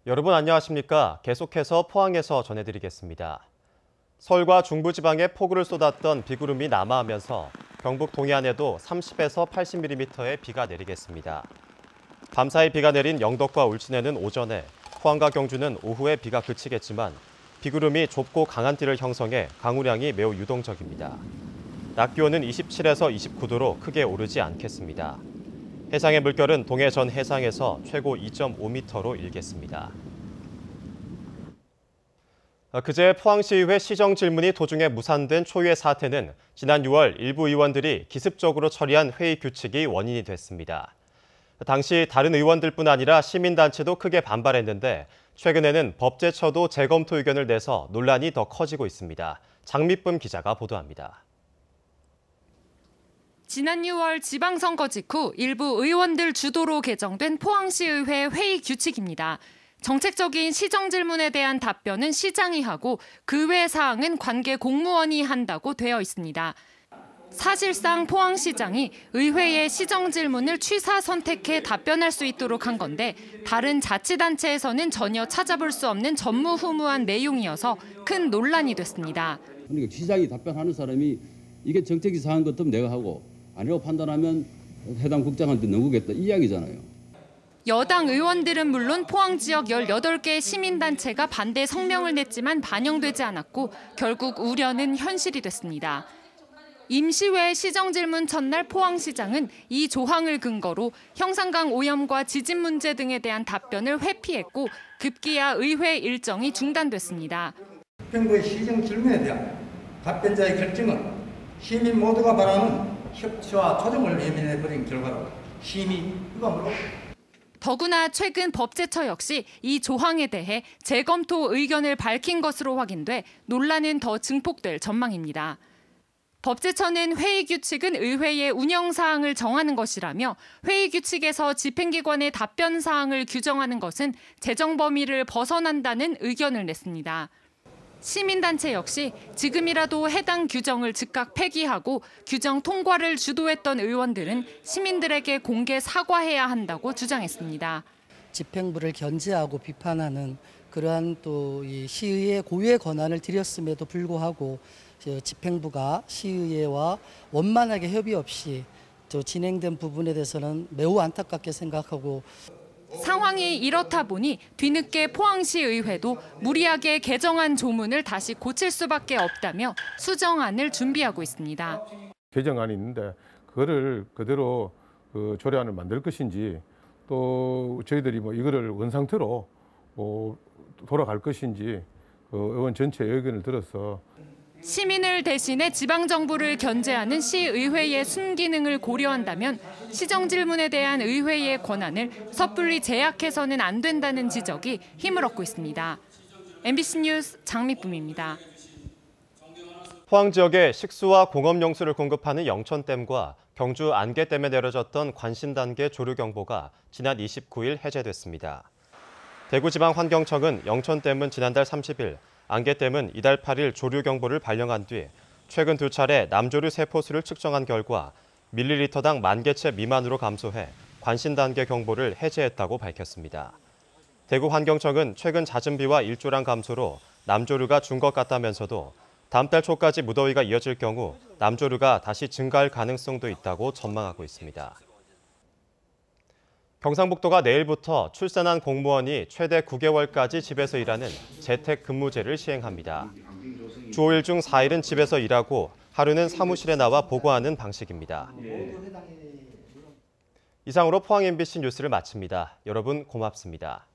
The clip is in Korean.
여러분 안녕하십니까? 계속해서 포항에서 전해드리겠습니다. 서울과 중부지방에 폭우를 쏟았던 비구름이 남하하면서 경북 동해안에도 30에서 80mm의 비가 내리겠습니다. 밤사이 비가 내린 영덕과 울진에는 오전에, 포항과 경주는 오후에 비가 그치겠지만 비구름이 좁고 강한 띠를 형성해 강우량이 매우 유동적입니다. 낮 기온은 27에서 29도로 크게 오르지 않겠습니다. 해상의 물결은 동해 전 해상에서 최고 2.5m로 일겠습니다. 그제 포항시의회 시정질문이 도중에 무산된 초유의 사태는 지난 6월 일부 의원들이 기습적으로 처리한 회의 규칙이 원인이 됐습니다. 당시 다른 의원들뿐 아니라 시민단체도 크게 반발했는데 최근에는 법제처도 재검토 의견을 내서 논란이 더 커지고 있습니다. 장미쁨 기자가 보도합니다. 지난 6월 지방선거 직후 일부 의원들 주도로 개정된 포항시의회 회의 규칙입니다. 정책적인 시정질문에 대한 답변은 시장이 하고 그 외 사항은 관계 공무원이 한다고 되어 있습니다. 사실상 포항시장이 의회의 시정질문을 취사 선택해 답변할 수 있도록 한 건데 다른 자치단체에서는 전혀 찾아볼 수 없는 전무후무한 내용이어서 큰 논란이 됐습니다. 그러니까 시장이 답변하는 사람이 이게 정책이 사항 같으면 내가 하고 아니라고 판단하면 해당 국장한테 넘기겠다 이 이야기잖아요. 여당 의원들은 물론 포항 지역 18개 시민단체가 반대 성명을 냈지만 반영되지 않았고 결국 우려는 현실이 됐습니다. 임시회 시정질문 첫날 포항시장은 이 조항을 근거로 형산강 오염과 지진 문제 등에 대한 답변을 회피했고 급기야 의회 일정이 중단됐습니다. 정부의 시정질문에 대한 답변자의 결정은 시민 모두가 바라는 협치와 조정을 외면해버린 결과로 심히 유감으로. 더구나 최근 법제처 역시 이 조항에 대해 재검토 의견을 밝힌 것으로 확인돼 논란은 더 증폭될 전망입니다. 법제처는 회의 규칙은 의회의 운영 사항을 정하는 것이라며 회의 규칙에서 집행기관의 답변 사항을 규정하는 것은 재정 범위를 벗어난다는 의견을 냈습니다. 시민단체 역시 지금이라도 해당 규정을 즉각 폐기하고 규정 통과를 주도했던 의원들은 시민들에게 공개 사과해야 한다고 주장했습니다. 집행부를 견제하고 비판하는 그러한 또 이 시의회 고유의 권한을 드렸음에도 불구하고 집행부가 시의회와 원만하게 협의 없이 진행된 부분에 대해서는 매우 안타깝게 생각하고 상황이 이렇다 보니 뒤늦게 포항시의회도 무리하게 개정한 조문을 다시 고칠 수밖에 없다며 수정안을 준비하고 있습니다. 개정안이 있는데 그거를 그대로 조례안을 만들 것인지 또 저희들이 이거를 원상태로 돌아갈 것인지 의원 전체의 의견을 들어서 시민을 대신해 지방정부를 견제하는 시의회의 순기능을 고려한다면 시정질문에 대한 의회의 권한을 섣불리 제약해서는 안 된다는 지적이 힘을 얻고 있습니다. MBC 뉴스 장미쁨입니다. 포항 지역에 식수와 공업용수를 공급하는 영천댐과 경주 안개댐에 내려졌던 관신단계 조류경보가 지난 29일 해제됐습니다. 대구지방환경청은 영천댐은 지난달 30일, 안개댐은 이달 8일 조류경보를 발령한 뒤 최근 2차례 남조류 세포수를 측정한 결과 밀리리터당 10,000개체 미만으로 감소해 관신단계 경보를 해제했다고 밝혔습니다. 대구환경청은 최근 잦은 비와 일조량 감소로 남조류가 준 것 같다면서도 다음 달 초까지 무더위가 이어질 경우 남조류가 다시 증가할 가능성도 있다고 전망하고 있습니다. 경상북도가 내일부터 출산한 공무원이 최대 9개월까지 집에서 일하는 재택근무제를 시행합니다. 주 5일 중 4일은 집에서 일하고 하루는 사무실에 나와 보고하는 방식입니다. 이상으로 포항 MBC 뉴스를 마칩니다. 여러분 고맙습니다.